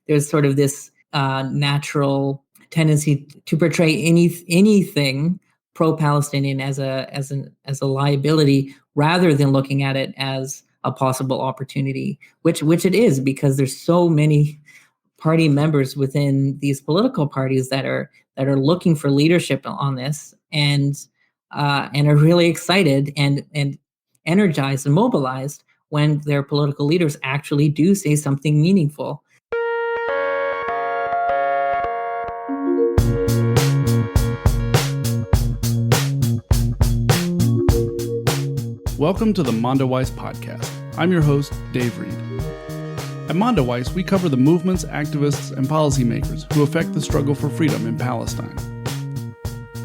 there's sort of this natural tendency to portray anything pro-Palestinian as a liability rather than looking at it as a possible opportunity, which it is, because there's so many party members within these political parties that are looking for leadership on this, and are really excited and energized and mobilized when their political leaders actually do say something meaningful. Welcome to the Mondoweiss podcast. I'm your host, Dave Reed. At Mondoweiss, we cover the movements, activists, and policymakers who affect the struggle for freedom in Palestine.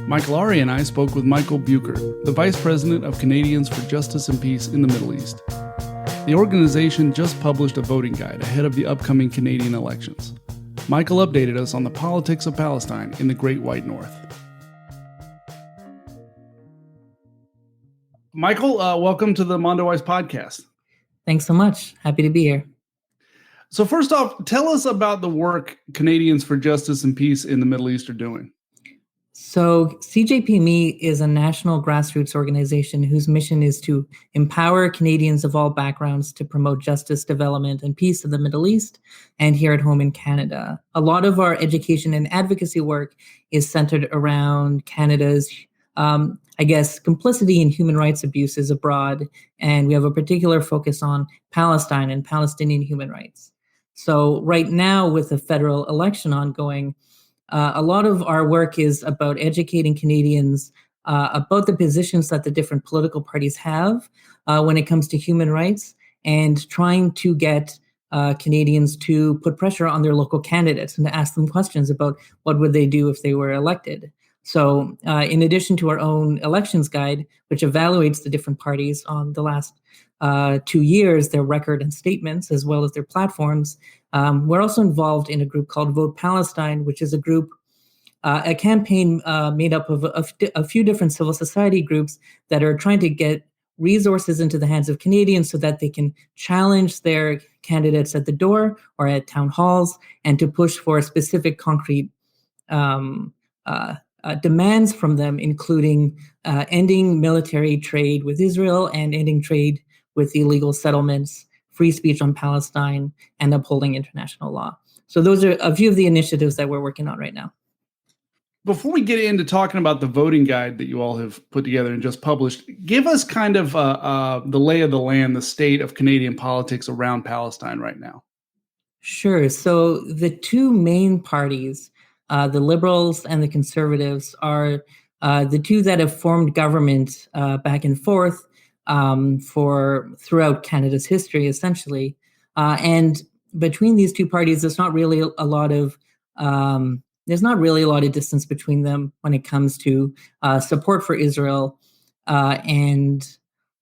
Michael Arria and I spoke with Michael Bueckert, the Vice President of Canadians for Justice and Peace in the Middle East. The organization just published a voting guide ahead of the upcoming Canadian elections. Michael updated us on the politics of Palestine in the Great White North. Michael, welcome to the Mondoweiss podcast. Thanks so much. Happy to be here. So first off, tell us about the work Canadians for Justice and Peace in the Middle East are doing. So CJPME is a national grassroots organization whose mission is to empower Canadians of all backgrounds to promote justice, development, and peace in the Middle East and here at home in Canada. A lot of our education and advocacy work is centered around Canada's complicity in human rights abuses abroad, and we have a particular focus on Palestine and Palestinian human rights. So right now, with the federal election ongoing, a lot of our work is about educating Canadians about the positions that the different political parties have when it comes to human rights, and trying to get Canadians to put pressure on their local candidates and to ask them questions about what would they do if they were elected. So in addition to our own elections guide, which evaluates the different parties on the last 2 years, their record and statements, as well as their platforms, we're also involved in a group called Vote Palestine, which is a campaign made up of a few different civil society groups that are trying to get resources into the hands of Canadians so that they can challenge their candidates at the door or at town halls, and to push for specific concrete demands from them, including ending military trade with Israel and ending trade with illegal settlements, free speech on Palestine, and upholding international law. So those are a few of the initiatives that we're working on right now. Before we get into talking about the voting guide that you all have put together and just published, give us kind of the lay of the land, the state of Canadian politics around Palestine right now. Sure. So the two main parties, the Liberals and the Conservatives, are the two that have formed government back and forth for throughout Canada's history, essentially. And between these two parties, there's not really a lot of distance between them when it comes to support for Israel, and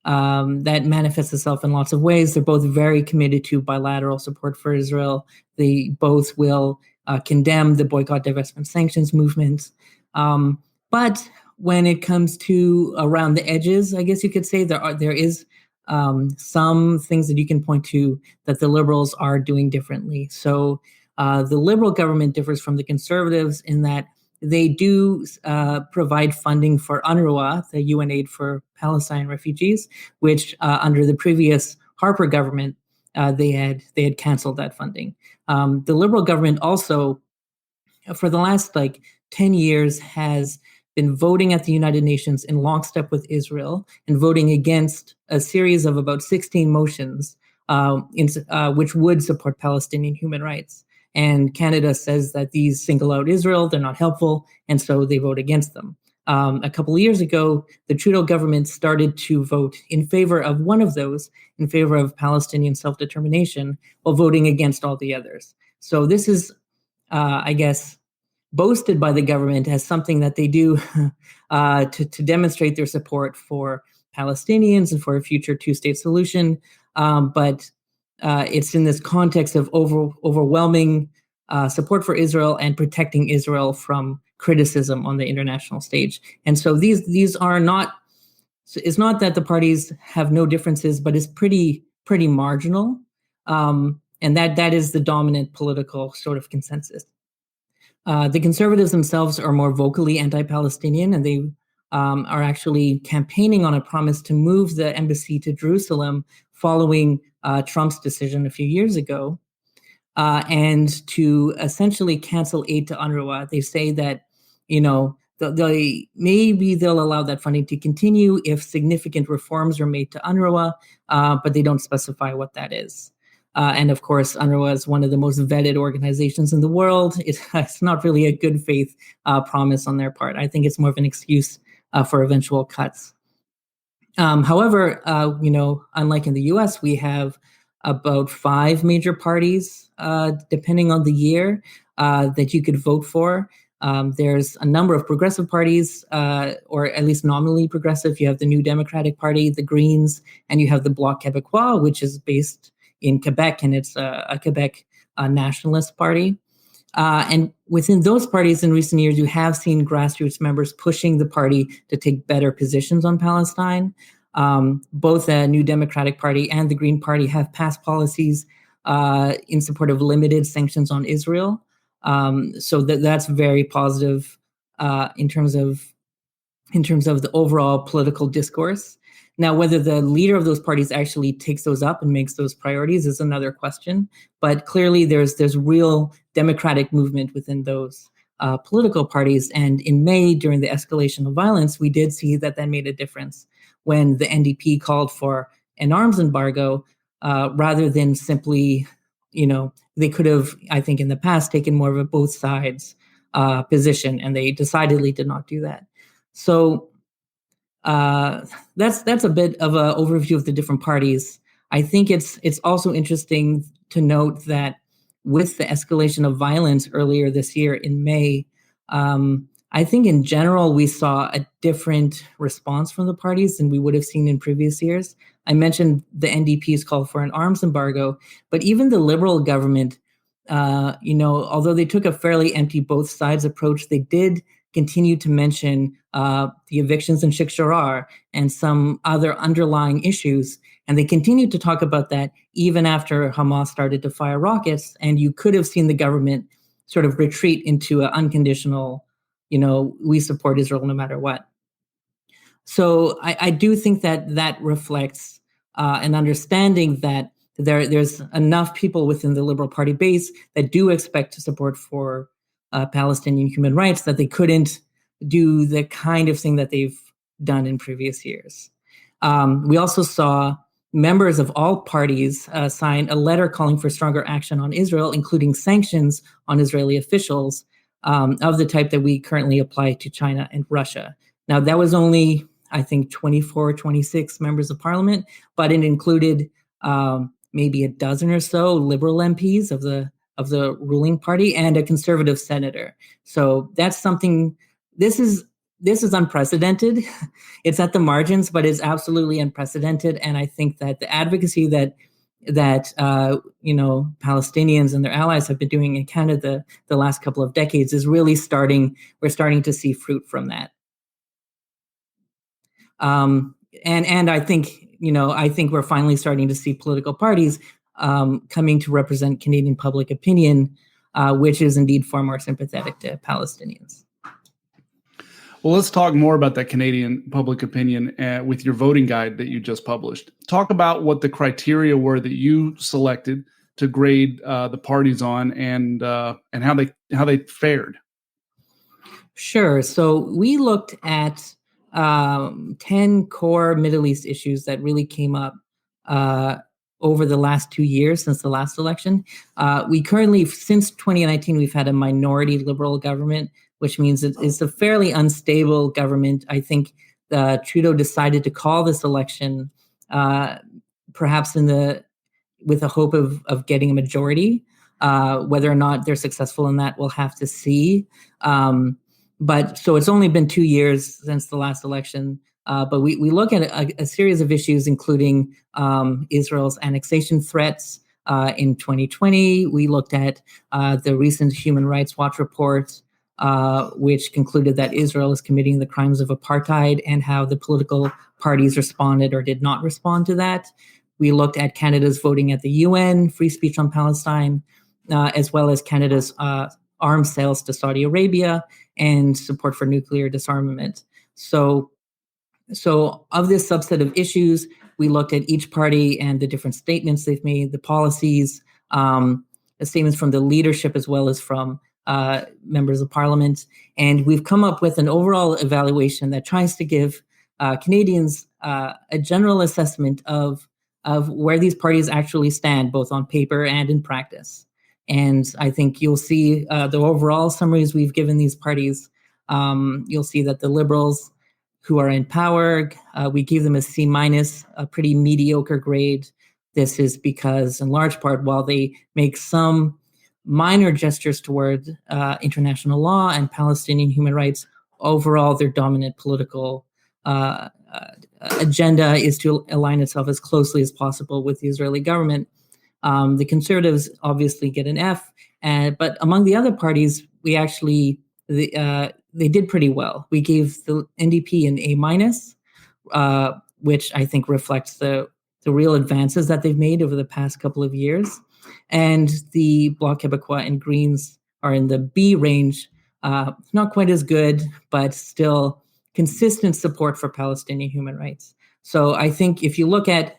that manifests itself in lots of ways. They're both very committed to bilateral support for Israel. They both will condemn the boycott, divestment, sanctions movement. But when it comes to around the edges, I guess you could say there is some things that you can point to that the Liberals are doing differently. So the Liberal government differs from the Conservatives in that they do provide funding for UNRWA, the UN Aid for Palestine Refugees, which under the previous Harper government, they had canceled that funding. The Liberal government also, for the last 10 years, has been voting at the United Nations in lockstep with Israel and voting against a series of about 16 motions which would support Palestinian human rights. And Canada says that these single out Israel, they're not helpful, and so they vote against them. A couple of years ago, the Trudeau government started to vote in favor of one of those, in favor of Palestinian self-determination, while voting against all the others. So this is, boasted by the government as something that they do to demonstrate their support for Palestinians and for a future two-state solution. But it's in this context of overwhelming support for Israel and protecting Israel from criticism on the international stage. And so these are not, it's not that the parties have no differences, but it's pretty marginal. And that is the dominant political sort of consensus. The conservatives themselves are more vocally anti-Palestinian, and they are actually campaigning on a promise to move the embassy to Jerusalem following Trump's decision a few years ago, and to essentially cancel aid to UNRWA. They say that, maybe they'll allow that funding to continue if significant reforms are made to UNRWA, but they don't specify what that is. And of course, UNRWA is one of the most vetted organizations in the world. It's not really a good faith promise on their part. I think it's more of an excuse for eventual cuts. However, unlike in the US, we have about 5 major parties, depending on the year, that you could vote for. There's a number of progressive parties, or at least nominally progressive. You have the New Democratic Party, the Greens, and you have the Bloc Québécois, which is based in Quebec, and it's a Quebec nationalist party. And within those parties in recent years, you have seen grassroots members pushing the party to take better positions on Palestine. Both the New Democratic Party and the Green Party have passed policies in support of limited sanctions on Israel. So that's very positive in terms of the overall political discourse. Now, whether the leader of those parties actually takes those up and makes those priorities is another question. But clearly, there's real democratic movement within those political parties. And in May, during the escalation of violence, we did see that made a difference when the NDP called for an arms embargo, rather than simply, they could have, I think, in the past taken more of a both sides position, and they decidedly did not do that. So that's a bit of an overview of the different parties. I think it's also interesting to note that with the escalation of violence earlier this year in May, I think in general we saw a different response from the parties than we would have seen in previous years. I mentioned the NDP's call for an arms embargo, but even the Liberal government, although they took a fairly empty both sides approach, they did continue to mention the evictions in Sheikh Jarrah and some other underlying issues. And they continued to talk about that even after Hamas started to fire rockets. And you could have seen the government sort of retreat into an unconditional, we support Israel no matter what. So I do think that reflects an understanding that there's enough people within the Liberal Party base that do expect support for Palestinian human rights, that they couldn't do the kind of thing that they've done in previous years. We also saw members of all parties sign a letter calling for stronger action on Israel, including sanctions on Israeli officials of the type that we currently apply to China and Russia. Now, that was only, I think, 24, 26 members of parliament, but it included maybe a dozen or so Liberal MPs of the ruling party and a conservative senator. So that's something, this is unprecedented. It's at the margins, but it's absolutely unprecedented. And I think that the advocacy that Palestinians and their allies have been doing in Canada the last couple of decades is really we're starting to see fruit from that. And I think, we're finally starting to see political parties coming to represent Canadian public opinion, which is indeed far more sympathetic to Palestinians. Well, let's talk more about that Canadian public opinion with your voting guide that you just published. Talk about what the criteria were that you selected to grade the parties on, and how they fared. Sure. So we looked at 10 core Middle East issues that really came up over the last 2 years since the last election. We currently, since 2019, we've had a minority Liberal government, which means it's a fairly unstable government. I think Trudeau decided to call this election perhaps with a hope of getting a majority. Whether or not they're successful in that, we'll have to see. But so it's only been 2 years since the last election. But we look at a series of issues, including Israel's annexation threats in 2020. We looked at the recent Human Rights Watch report, which concluded that Israel is committing the crimes of apartheid, and how the political parties responded or did not respond to that. We looked at Canada's voting at the UN, free speech on Palestine, as well as Canada's arms sales to Saudi Arabia and support for nuclear disarmament. So of this subset of issues, we looked at each party and the different statements they've made, the policies, the statements from the leadership as well as from members of parliament. And we've come up with an overall evaluation that tries to give Canadians a general assessment of where these parties actually stand, both on paper and in practice. And I think you'll see the overall summaries we've given these parties. You'll see that the Liberals, who are in power, we gave them a C-, a pretty mediocre grade. This is because, in large part, while they make some minor gestures toward international law and Palestinian human rights, overall their dominant political agenda is to align itself as closely as possible with the Israeli government. The Conservatives obviously get an F, but among the other parties, we actually they did pretty well. We gave the NDP an A-, which I think reflects the real advances that they've made over the past couple of years. And the Bloc Québécois and Greens are in the B range, not quite as good, but still consistent support for Palestinian human rights. So I think if you look at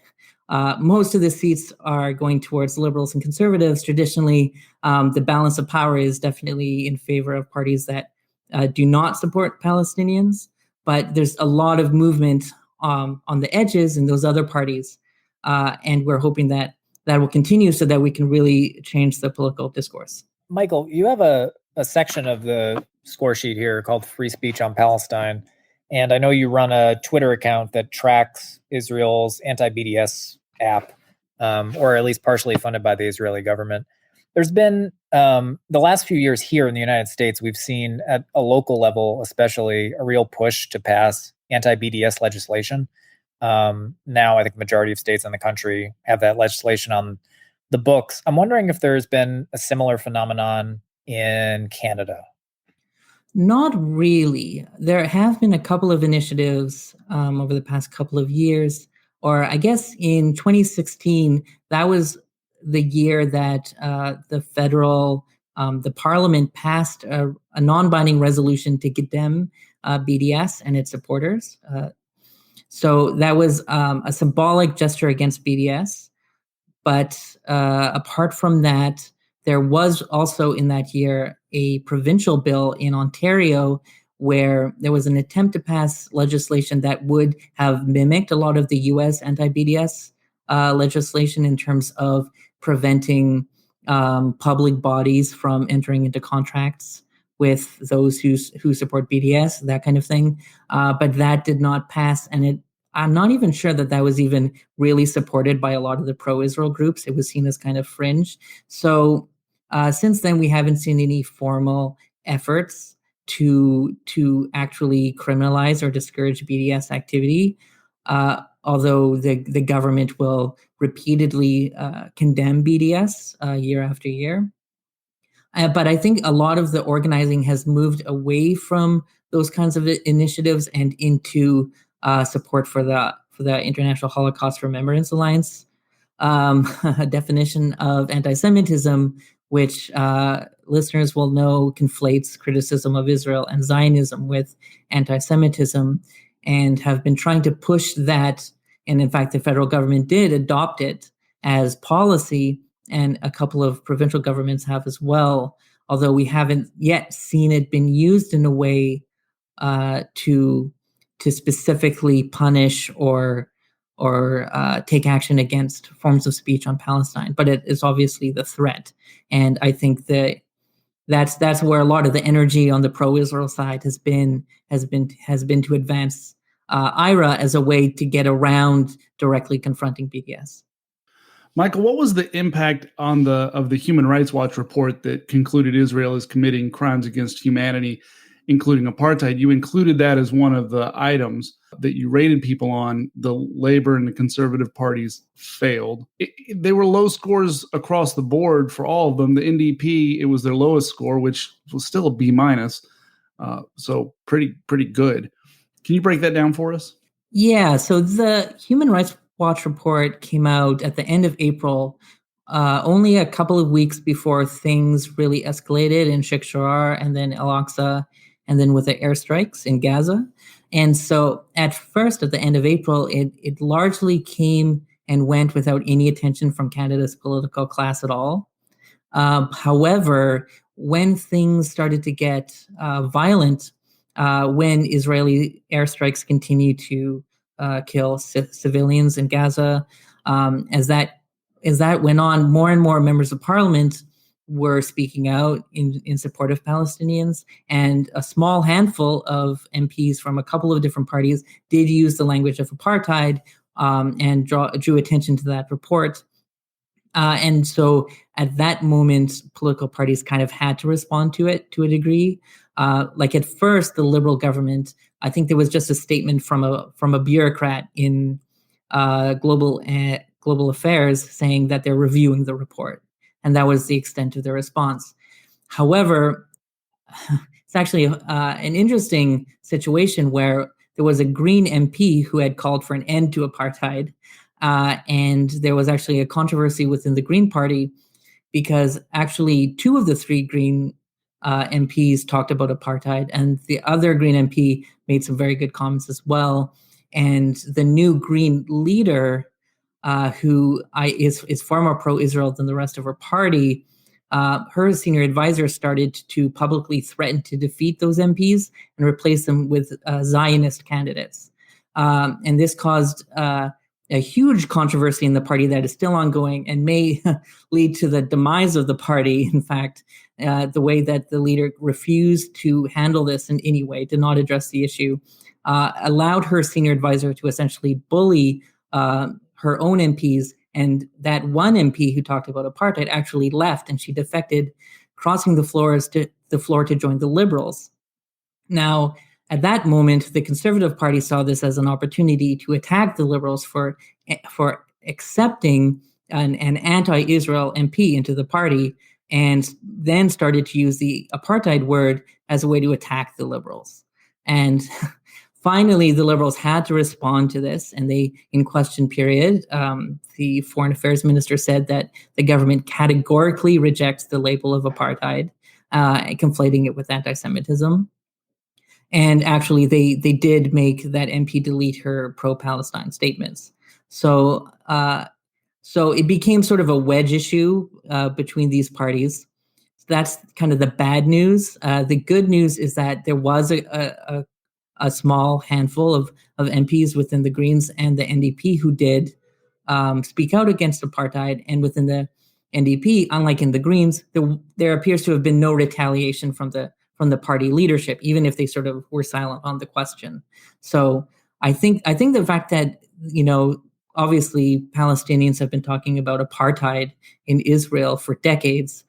most of the seats are going towards Liberals and Conservatives. Traditionally, the balance of power is definitely in favor of parties that do not support Palestinians, but there's a lot of movement on the edges in those other parties, and we're hoping that will continue so that we can really change the political discourse. Michael, you have a section of the score sheet here called Free Speech on Palestine, and I know you run a Twitter account that tracks Israel's anti-BDS app, or at least partially funded by the Israeli government. There's been, the last few years here in the United States, we've seen at a local level, especially, a real push to pass anti-BDS legislation. Now, I think the majority of states in the country have that legislation on the books. I'm wondering if there's been a similar phenomenon in Canada. Not really. There have been a couple of initiatives over the past couple of years, or I guess in 2016, that was the year that the federal, the parliament passed a non-binding resolution to condemn BDS and its supporters. So that was a symbolic gesture against BDS. But apart from that, there was also in that year a provincial bill in Ontario where there was an attempt to pass legislation that would have mimicked a lot of the U.S. anti-BDS legislation in terms of preventing public bodies from entering into contracts with those who support BDS, that kind of thing. But that did not pass, and I'm not even sure that was even really supported by a lot of the pro-Israel groups. It was seen as kind of fringe. So since then, we haven't seen any formal efforts to actually criminalize or discourage BDS activity, although the government will repeatedly condemn BDS year after year. But I think a lot of the organizing has moved away from those kinds of initiatives and into support for the International Holocaust Remembrance Alliance, a definition of anti-Semitism, which listeners will know conflates criticism of Israel and Zionism with anti-Semitism, and have been trying to push that. And in fact, the federal government did adopt it as policy, and a couple of provincial governments have as well, although we haven't yet seen it been used in a way to specifically punish or take action against forms of speech on Palestine. But it is obviously the threat, and I think that's where a lot of the energy on the pro-Israel side has been to advance IRA as a way to get around directly confronting BDS. Michael, what was the impact of the Human Rights Watch report that concluded Israel is committing crimes against humanity, including apartheid? You included that as one of the items that you rated people on. The Labor and the Conservative parties failed. They were low scores across the board for all of them. The NDP, it was their lowest score, which was still a B-, so pretty good. Can you break that down for us? Yeah, so the Human Rights Watch report came out at the end of April, only a couple of weeks before things really escalated in Sheikh Jarrah and then Al-Aqsa, and then with the airstrikes in Gaza. And so at first, at the end of April, it largely came and went without any attention from Canada's political class at all. However, when things started to get violent, when Israeli airstrikes continued to kill civilians in Gaza, as that went on, more and more members of parliament were speaking out in support of Palestinians, and a small handful of MPs from a couple of different parties did use the language of apartheid and drew attention to that report. And so at that moment, political parties kind of had to respond to it to a degree. Like at first, the Liberal government, I think there was just a statement from a bureaucrat in global affairs saying that they're reviewing the report. And that was the extent of their response. However, it's actually an interesting situation where there was a Green MP who had called for an end to apartheid. And there was actually a controversy within the Green Party because actually two of the three Green MPs talked about apartheid, and the other Green MP made some very good comments as well. And the new Green leader, who is far more pro-Israel than the rest of her party, her senior advisor started to publicly threaten to defeat those MPs and replace them with Zionist candidates. And this caused a huge controversy in the party that is still ongoing and may lead to the demise of the party. In fact, the way that the leader refused to handle this in any way, did not address the issue, allowed her senior advisor to essentially bully her own MPs. And that one MP who talked about apartheid actually left, and she defected, crossing the floor to join the Liberals. Now, at that moment, the Conservative Party saw this as an opportunity to attack the Liberals for accepting an anti-Israel MP into the party, and then started to use the apartheid word as a way to attack the Liberals. And finally, the Liberals had to respond to this, and they, in question period, the Foreign Affairs Minister said that the government categorically rejects the label of apartheid, conflating it with anti-Semitism. And actually, they did make that MP delete her pro-Palestine statements. So it became sort of a wedge issue between these parties. So that's kind of the bad news. The good news is that there was a small handful of MPs within the Greens and the NDP who did speak out against apartheid. And within the NDP, unlike in the Greens, there appears to have been no retaliation from the party leadership, even if they sort of were silent on the question. So I think the fact that, obviously Palestinians have been talking about apartheid in Israel for decades.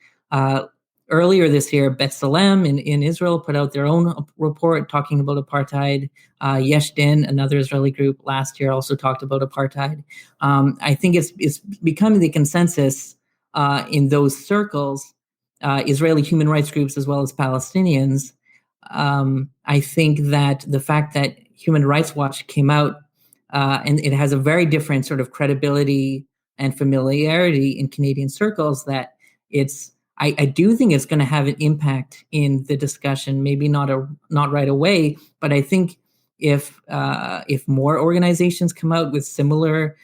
Earlier this year, B'Tselem in Israel put out their own report talking about apartheid. Yesh Din, another Israeli group, last year also talked about apartheid. I think it's becoming the consensus in those circles, Israeli human rights groups as well as Palestinians. I think that the fact that Human Rights Watch came out and it has a very different sort of credibility and familiarity in Canadian circles, that I do think it's going to have an impact in the discussion. Maybe not right away, but I think if more organizations come out with similar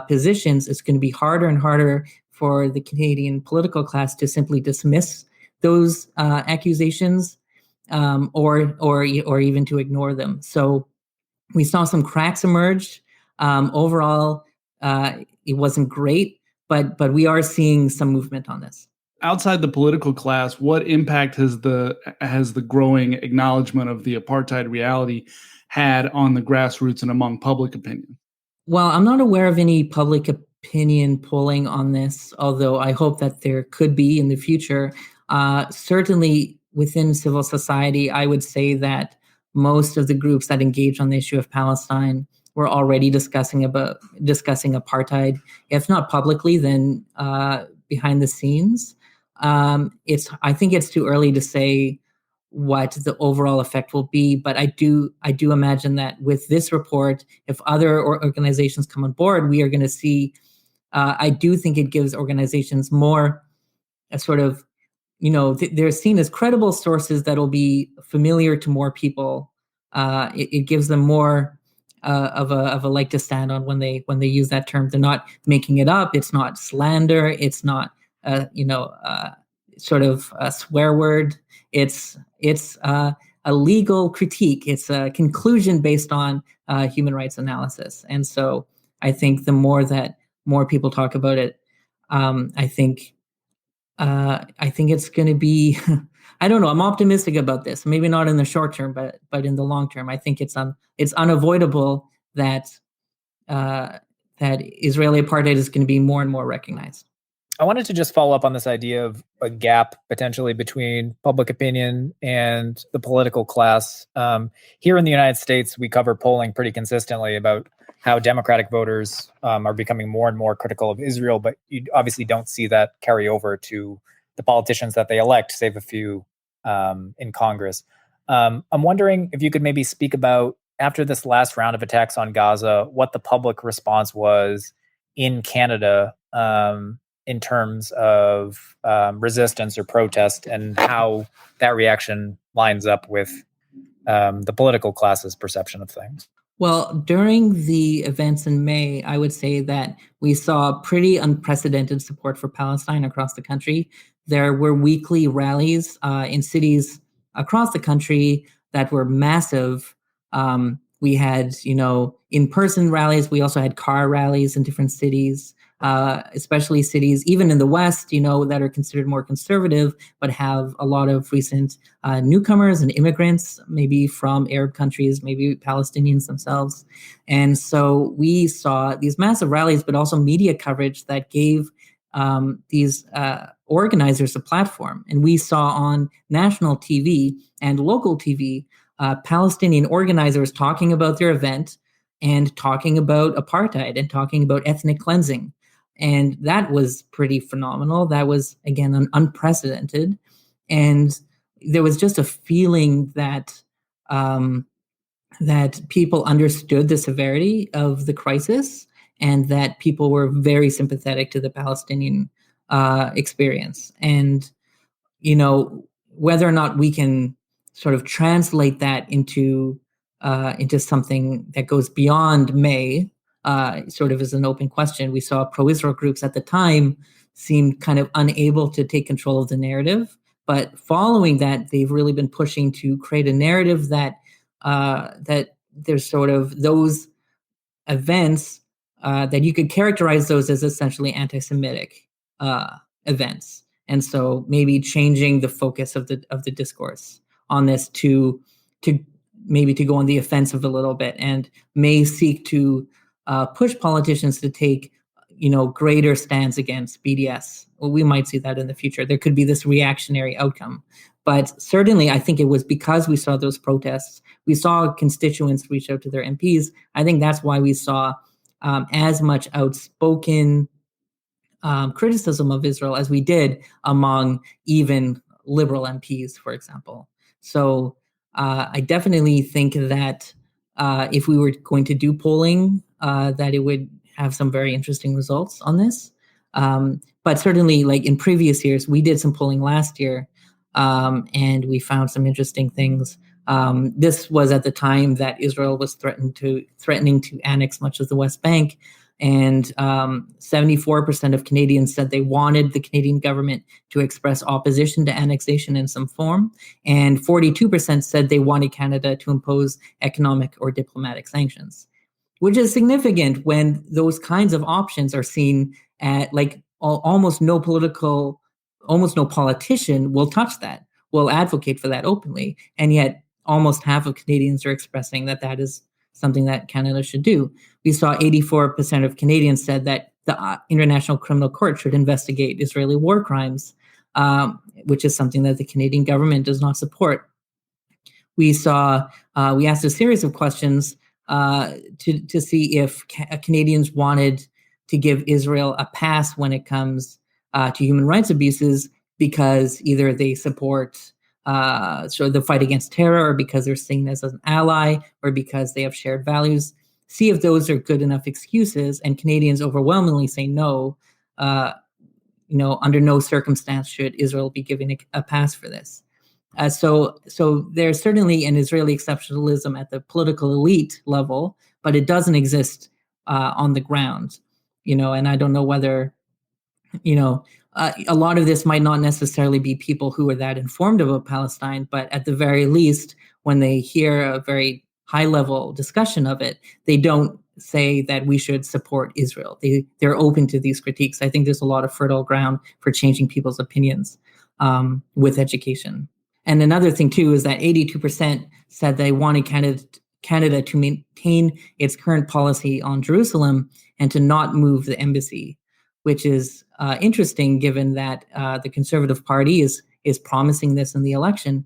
positions, it's going to be harder and harder for the Canadian political class to simply dismiss those accusations or even to ignore them. So we saw some cracks emerge. Overall, it wasn't great, but we are seeing some movement on this. Outside the political class, what impact has the growing acknowledgement of the apartheid reality had on the grassroots and among public opinion? Well, I'm not aware of any public opinion polling on this, although I hope that there could be in the future. Certainly within civil society, I would say that most of the groups that engage on the issue of Palestine were already discussing apartheid, if not publicly, then behind the scenes. I think it's too early to say what the overall effect will be. But I do imagine that with this report, if other organizations come on board, we are going to see. I do think it gives organizations more a sort of, they're seen as credible sources that will be familiar to more people. It gives them more of a leg to stand on when they use that term. They're not making it up. It's not slander. It's not sort of a swear word. It's a legal critique. It's a conclusion based on human rights analysis. And so I think the more that more people talk about it, I think it's going to be. I don't know. I'm optimistic about this. Maybe not in the short term, but in the long term, I think it's unavoidable that Israeli apartheid is going to be more and more recognized. I wanted to just follow up on this idea of a gap potentially between public opinion and the political class. Here in the United States, we cover polling pretty consistently about how Democratic voters are becoming more and more critical of Israel, but you obviously don't see that carry over to the politicians that they elect, save a few in Congress. I'm wondering if you could maybe speak about, after this last round of attacks on Gaza, what the public response was in Canada in terms of resistance or protest, and how that reaction lines up with the political class's perception of things. Well, during the events in May, I would say that we saw pretty unprecedented support for Palestine across the country. There were weekly rallies in cities across the country that were massive. We had, in-person rallies. We also had car rallies in different cities, especially cities, even in the West, that are considered more conservative, but have a lot of recent newcomers and immigrants, maybe from Arab countries, maybe Palestinians themselves. And so we saw these massive rallies, but also media coverage that gave these organizers a platform. And we saw on national TV and local TV, Palestinian organizers talking about their event and talking about apartheid and talking about ethnic cleansing. And that was pretty phenomenal. That was, again, unprecedented. And there was just a feeling that that people understood the severity of the crisis, and that people were very sympathetic to the Palestinian experience. And, whether or not we can sort of translate that into something that goes beyond May, sort of as an open question. We saw pro-Israel groups at the time seemed kind of unable to take control of the narrative. But following that, they've really been pushing to create a narrative that there's sort of those events that you could characterize those as essentially anti-Semitic events. And so maybe changing the focus of the discourse on this to maybe to go on the offensive a little bit, and may seek to push politicians to take, greater stands against BDS. Well, we might see that in the future. There could be this reactionary outcome. But certainly, I think it was because we saw those protests, we saw constituents reach out to their MPs. I think that's why we saw as much outspoken criticism of Israel as we did among even liberal MPs, for example. So I definitely think that if we were going to do polling, that it would have some very interesting results on this. But certainly, like in previous years, we did some polling last year, and we found some interesting things. This was at the time that Israel was threatening to annex much of the West Bank. And 74% of Canadians said they wanted the Canadian government to express opposition to annexation in some form. And 42% said they wanted Canada to impose economic or diplomatic sanctions, which is significant when those kinds of options are seen at almost no politician will touch that, will advocate for that openly. And yet almost half of Canadians are expressing that is something that Canada should do. We saw 84% of Canadians said that the International Criminal Court should investigate Israeli war crimes, which is something that the Canadian government does not support. We asked a series of questions to see if Canadians wanted to give Israel a pass when it comes to human rights abuses, because either they support so the fight against terror, or because they're seen as an ally, or because they have shared values. See if those are good enough excuses. And Canadians overwhelmingly say no. Under no circumstance should Israel be given a pass for this. So there's certainly an Israeli exceptionalism at the political elite level, but it doesn't exist on the ground. And I don't know whether, a lot of this might not necessarily be people who are that informed about Palestine, but at the very least, when they hear a very high-level discussion of it, they don't say that we should support Israel. They're open to these critiques. I think there's a lot of fertile ground for changing people's opinions with education. And another thing, too, is that 82% said they wanted Canada to maintain its current policy on Jerusalem and to not move the embassy, which is interesting given that the Conservative Party is promising this in the election.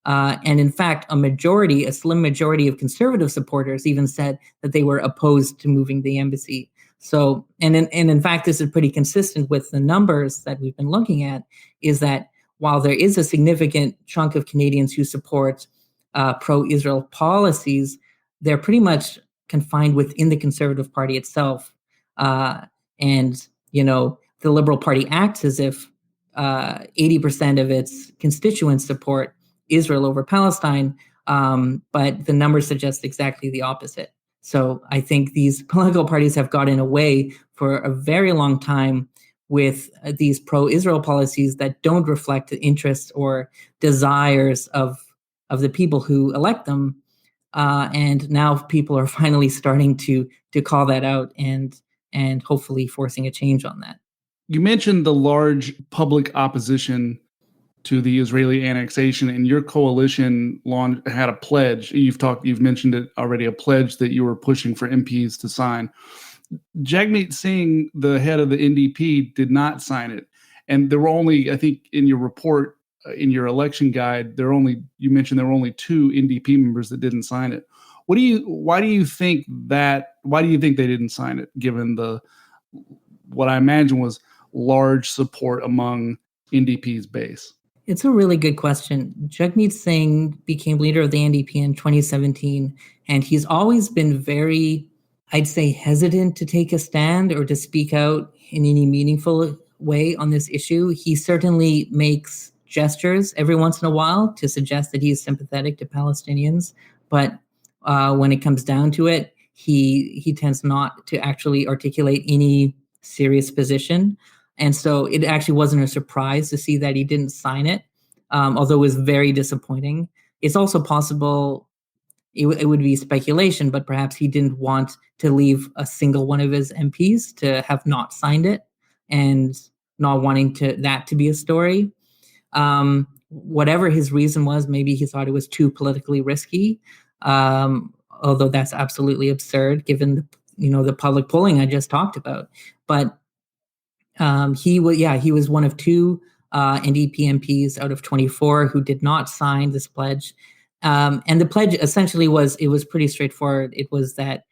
And in fact, a slim majority of Conservative supporters even said that they were opposed to moving the embassy. So, and in fact, this is pretty consistent with the numbers that we've been looking at, is that while there is a significant chunk of Canadians who support pro-Israel policies, they're pretty much confined within the Conservative Party itself. And the Liberal Party acts as if 80% of its constituents support Israel over Palestine, but the numbers suggest exactly the opposite. So I think these political parties have gotten away for a very long time with these pro-Israel policies that don't reflect the interests or desires of the people who elect them. And now people are finally starting to call that out and hopefully forcing a change on that. You mentioned the large public opposition to the Israeli annexation, and your coalition had a pledge. You've mentioned it already, a pledge that you were pushing for MPs to sign. Jagmeet Singh, the head of the NDP, did not sign it. And there were only, I think in your report, in your election guide, you mentioned there were only 2 NDP members that didn't sign it. Why do you think they didn't sign it, given what I imagine was large support among NDP's base? It's a really good question. Jagmeet Singh became leader of the NDP in 2017, and he's always been very, I'd say, hesitant to take a stand or to speak out in any meaningful way on this issue. He certainly makes gestures every once in a while to suggest that he's sympathetic to Palestinians, but when it comes down to it, he tends not to actually articulate any serious position. And so it actually wasn't a surprise to see that he didn't sign it, although it was very disappointing. It's also possible, it would be speculation, but perhaps he didn't want to leave a single one of his MPs to have not signed it and not wanting that to be a story. Whatever his reason was, maybe he thought it was too politically risky, although that's absolutely absurd given the public polling I just talked about. But he was one of 2 NDP MPs out of 24 who did not sign this pledge. And the pledge essentially was pretty straightforward. It was that,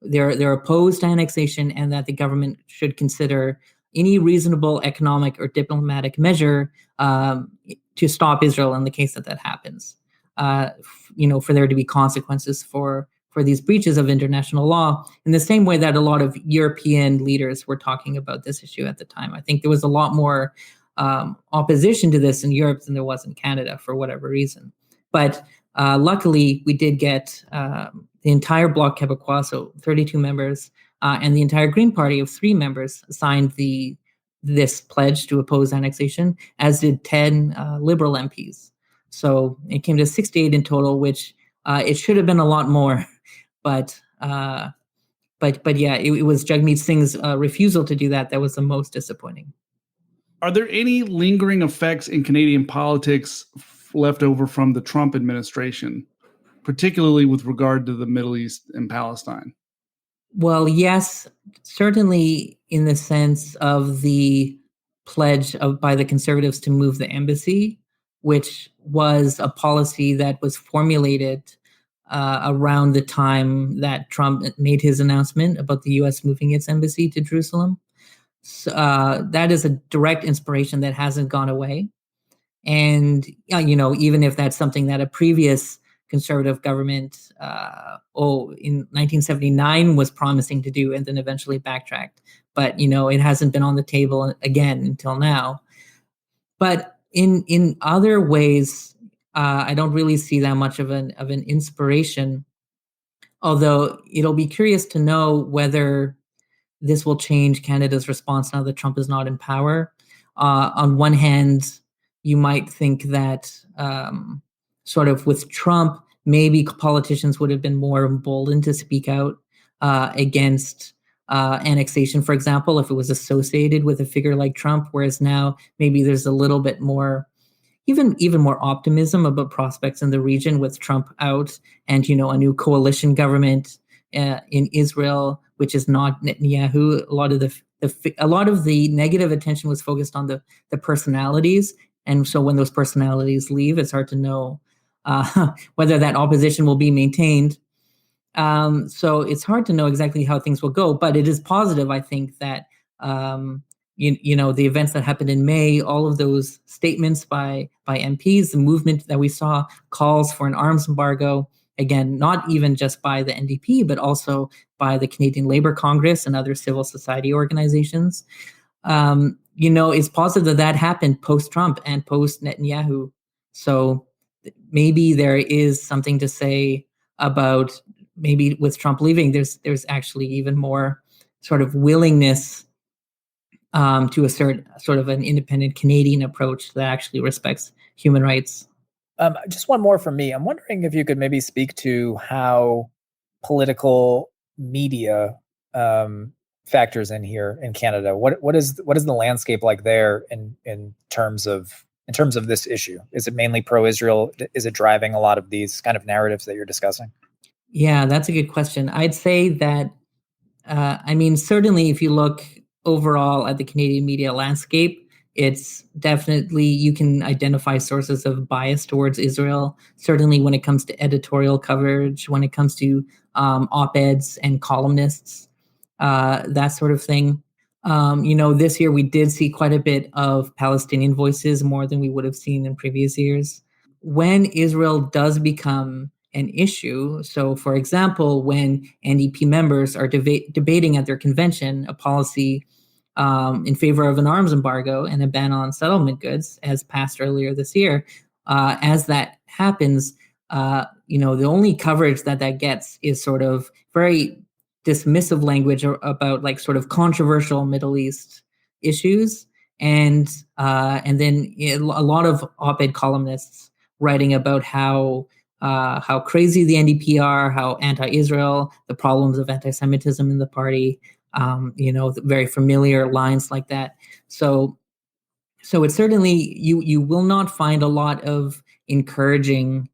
they're opposed to annexation and that the government should consider any reasonable economic or diplomatic measure to stop Israel in the case that happens. For there to be consequences for these breaches of international law, in the same way that a lot of European leaders were talking about this issue at the time. I think there was a lot more opposition to this in Europe than there was in Canada for whatever reason. But luckily, we did get the entire Bloc Québécois, so 32 members, and the entire Green Party of 3 members signed this pledge to oppose annexation, as did 10 Liberal MPs. So it came to 68 in total, which it should have been a lot more. But yeah, it was Jagmeet Singh's refusal to do that was the most disappointing. Are there any lingering effects in Canadian politics left over from the Trump administration, particularly with regard to the Middle East and Palestine? Well, yes, certainly in the sense of the pledge by the Conservatives to move the embassy, which was a policy that was formulated around the time that Trump made his announcement about the U.S. moving its embassy to Jerusalem. So, that is a direct inspiration that hasn't gone away. And even if that's something that a previous conservative government, in 1979 was promising to do and then eventually backtracked. But, it hasn't been on the table again until now. But in other ways, I don't really see that much of an inspiration. Although it'll be curious to know whether this will change Canada's response now that Trump is not in power. On one hand, you might think that sort of with Trump, maybe politicians would have been more emboldened to speak out against annexation, for example, if it was associated with a figure like Trump, whereas now maybe there's a little bit more, even more optimism about prospects in the region with Trump out and, a new coalition government in Israel, which is not Netanyahu. A lot of the negative attention was focused on the personalities, and so when those personalities leave, it's hard to know whether that opposition will be maintained. So it's hard to know exactly how things will go, but it is positive, I think, that the events that happened in May, all of those statements by MPs, the movement that we saw, calls for an arms embargo. Again, not even just by the NDP, but also by the Canadian Labour Congress and other civil society organizations. It's positive that happened post-Trump and post-Netanyahu. So maybe there is something to say about maybe with Trump leaving, there's actually even more sort of willingness to assert sort of an independent Canadian approach that actually respects human rights. Just one more from me. I'm wondering if you could maybe speak to how political media factors in here in Canada. What is the landscape like there in terms of this issue? Is it mainly pro-Israel? Is it driving a lot of these kind of narratives that you're discussing? Yeah, that's a good question. I'd say that, certainly if you look overall at the Canadian media landscape, it's definitely, you can identify sources of bias towards Israel, certainly when it comes to editorial coverage, when it comes to op-eds and columnists, that sort of thing. This year we did see quite a bit of Palestinian voices, more than we would have seen in previous years. When Israel does become an issue, so for example, when NDP members are debating at their convention a policy in favor of an arms embargo and a ban on settlement goods, as passed earlier this year, as that happens, the only coverage that gets is sort of very dismissive language about like sort of controversial Middle East issues, and then a lot of op-ed columnists writing about how crazy the NDP are, how anti-Israel, the problems of anti-Semitism in the party, very familiar lines like that. So it's certainly, you will not find a lot of encouraging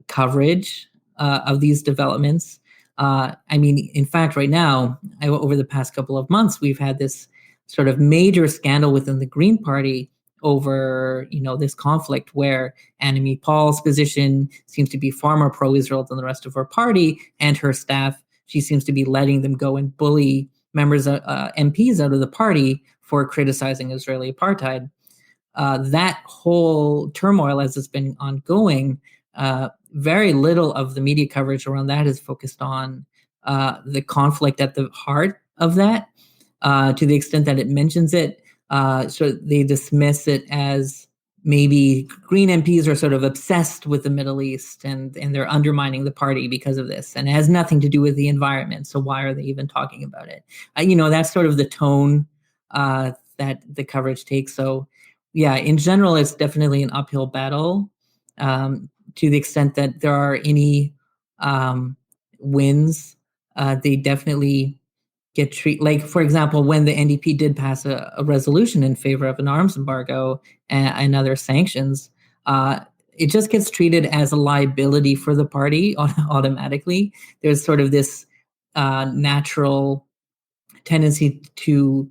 coverage of these developments. In fact, right now, over the past couple of months, we've had this sort of major scandal within the Green Party over, this conflict where Annamie Paul's position seems to be far more pro-Israel than the rest of her party, and her staff, she seems to be letting them go and bully members, MPs out of the party for criticizing Israeli apartheid. That whole turmoil, as it's been ongoing, very little of the media coverage around that is focused on the conflict at the heart of that, to the extent that it mentions it. So they dismiss it as maybe Green MPs are sort of obsessed with the Middle East and they're undermining the party because of this, and it has nothing to do with the environment. So why are they even talking about it? That's sort of the tone that the coverage takes. So yeah, in general, it's definitely an uphill battle, to the extent that there are any wins. They definitely get treated, like, for example, when the NDP did pass a resolution in favor of an arms embargo and other sanctions, it just gets treated as a liability for the party automatically. There's sort of this natural tendency to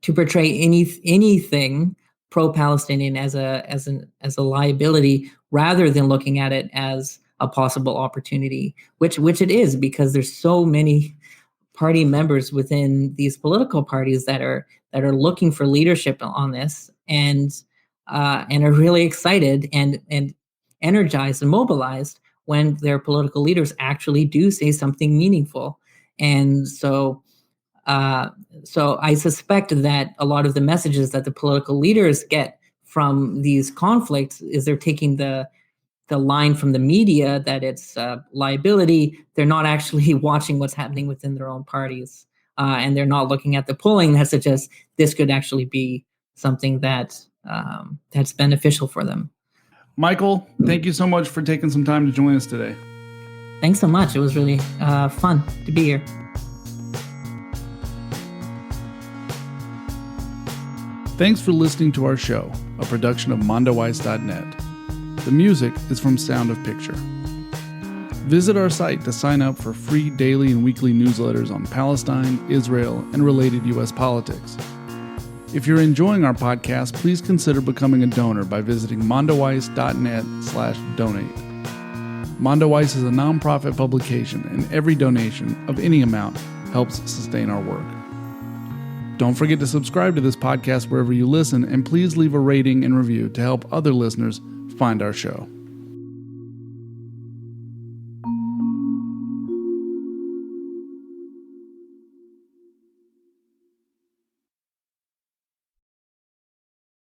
portray anything pro-Palestinian as a liability, rather than looking at it as a possible opportunity, which it is, because there's so many party members within these political parties that are looking for leadership on this, and and are really excited and energized and mobilized when their political leaders actually do say something meaningful. And so I suspect that a lot of the messages that the political leaders get from these conflicts is they're taking the line from the media that it's liability. They're not actually watching what's happening within their own parties, and they're not looking at the polling that suggests this could actually be something that that's beneficial for them. Michael, thank you so much for taking some time to join us today. Thanks so much. It was really fun to be here. Thanks for listening to our show, a production of mondoweiss.net. The music is from Sound of Picture. Visit our site to sign up for free daily and weekly newsletters on Palestine, Israel, and related U.S. politics. If you're enjoying our podcast, please consider becoming a donor by visiting mondoweiss.net/donate. Mondoweiss is a nonprofit publication, and every donation of any amount helps sustain our work. Don't forget to subscribe to this podcast wherever you listen, and please leave a rating and review to help other listeners find our show.